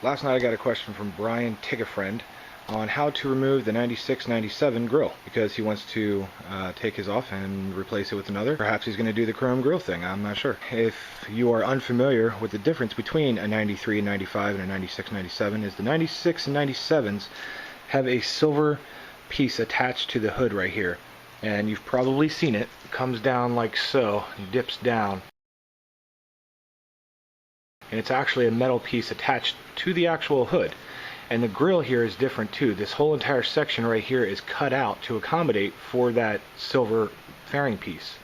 Last night I got a question from Brian Tiggafriend on how to remove the 96-97 grill because he wants to take his off and replace it with another. Perhaps he's going to do the chrome grill thing, I'm not sure. If you are unfamiliar with the difference between a 93 and 95 and a 96-97 is the 96 and 97s have a silver piece attached to the hood right here, and you've probably seen it. It comes down like so, dips down, and it's actually a metal piece attached to the actual hood. And the grill here is different too. This whole entire section right here is cut out to accommodate for that silver fairing piece.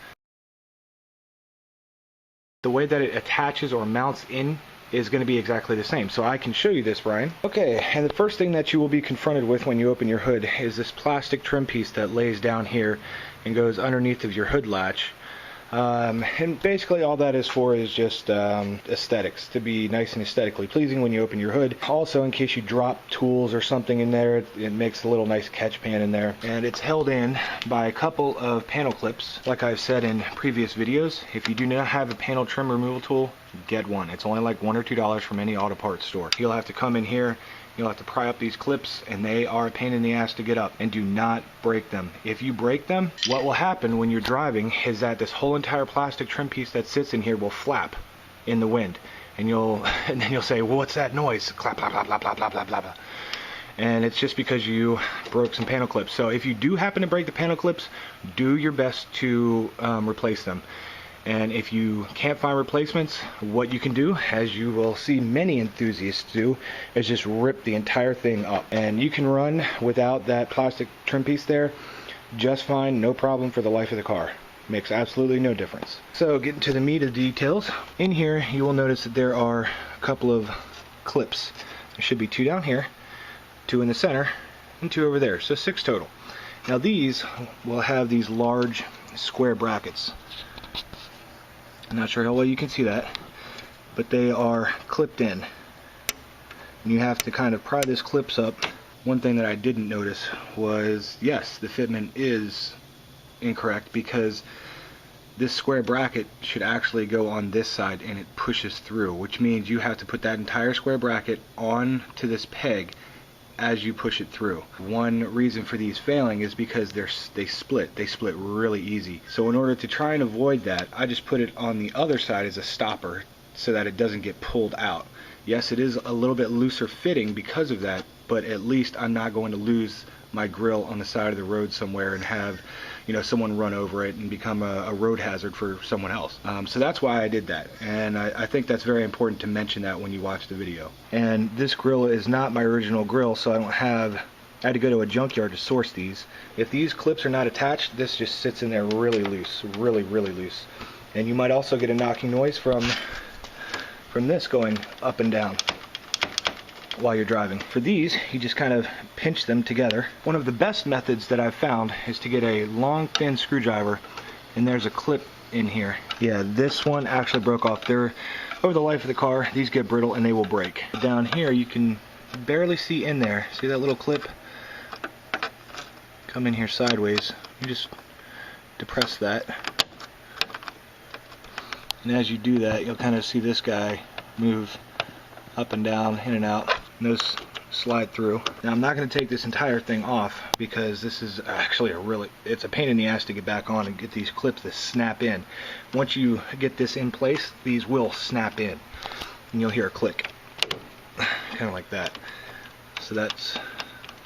The way that it attaches or mounts in is going to be exactly the same. So I can show you this, Brian. Okay, and the first thing that you will be confronted with when you open your hood is this plastic trim piece that lays down here and goes underneath of your hood latch. And basically all that is for is just aesthetics, to be nice and aesthetically pleasing when you open your hood. Also, in case you drop tools or something in there, it makes a little nice catch pan in there. And it's held in by a couple of panel clips. Like I've said in previous videos, if you do not have a panel trim removal tool, get one. It's only like $1 or $2 from any auto parts store. You'll have to come in here, you'll have to pry up these clips, and they are a pain in the ass to get up. And do not break them. If you break them, what will happen when you're driving is that this whole entire plastic trim piece that sits in here will flap in the wind. And then you'll say, well, what's that noise? Clap, blah, blah, blah, blah, blah, blah, blah. And it's just because you broke some panel clips. So if you do happen to break the panel clips, do your best to replace them. And if you can't find replacements, what you can do, as you will see many enthusiasts do, is just rip the entire thing up. And you can run without that plastic trim piece there just fine, no problem for the life of the car. Makes absolutely no difference. So getting to the meat of the details, in here you will notice that there are a couple of clips. There should be 2 down here, 2 in the center, and 2 over there, so 6 total. Now these will have these large square brackets. I'm not sure how well you can see that, but they are clipped in. And you have to kind of pry this clips up. One thing that I didn't notice was, yes, the fitment is incorrect because this square bracket should actually go on this side and it pushes through, which means you have to put that entire square bracket on to this peg as you push it through. One reason for these failing is because they split really easy. So in order to try and avoid that, I just put it on the other side as a stopper so that it doesn't get pulled out. Yes, it is a little bit looser fitting because of that, but at least I'm not going to lose my grill on the side of the road somewhere and have, you know, someone run over it and become a road hazard for someone else. So that's why I did that, and I think that's very important to mention that when you watch the video. And this grill is not my original grill, so I had to go to a junkyard to source these. If these clips are not attached, this just sits in there really loose, really loose. And you might also get a knocking noise from this going up and down while you're driving. For these, you just kind of pinch them together. One of the best methods that I've found is to get a long, thin screwdriver, and there's a clip in here. Yeah, this one actually broke off. Over the life of the car, these get brittle and they will break. Down here, you can barely see in there. See that little clip? Come in here sideways. You just depress that. And as you do that, you'll kind of see this guy move up and down, in and out, and those slide through. Now I'm not going to take this entire thing off because this is actually it's a pain in the ass to get back on and get these clips to snap in. Once you get this in place, these will snap in, and you'll hear a click, kind of like that. So that's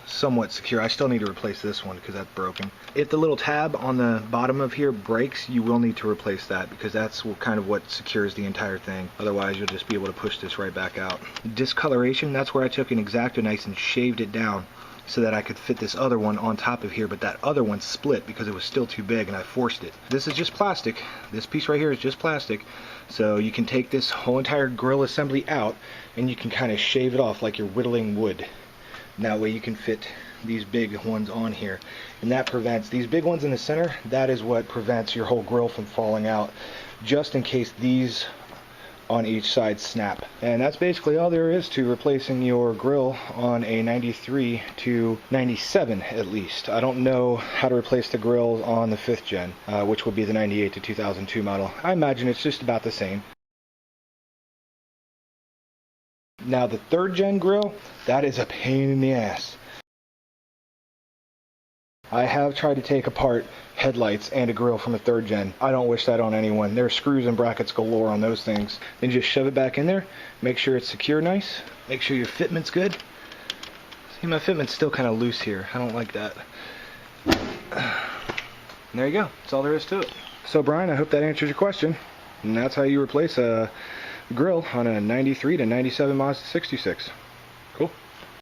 somewhat secure. I still need to replace this one because that's broken. If the little tab on the bottom of here breaks, you will need to replace that because that's kind of what secures the entire thing. Otherwise, you'll just be able to push this right back out. Discoloration, that's where I took an X-Acto knife and shaved it down so that I could fit this other one on top of here, but that other one split because it was still too big and I forced it. This is just plastic. This piece right here is just plastic. So you can take this whole entire grill assembly out and you can kind of shave it off like you're whittling wood. And that way you can fit these big ones on here, and that prevents these big ones in the center. That is what prevents your whole grill from falling out, just in case these on each side snap. And that's basically all there is to replacing your grill on a 93 to 97 at least. I don't know how to replace the grill on the 5th gen, which would be the 98 to 2002 model. I imagine it's just about the same. Now the 3rd gen grill, that is a pain in the ass. I have tried to take apart headlights and a grill from a 3rd gen. I don't wish that on anyone. There's screws and brackets galore on those things. Then just shove it back in there, make sure it's secure nice, make sure your fitment's good. See, my fitment's still kind of loose here. I don't like that. And there you go. That's all there is to it. So Brian, I hope that answers your question. And that's how you replace a grill on a 93 to 97 Mazda 66. Cool.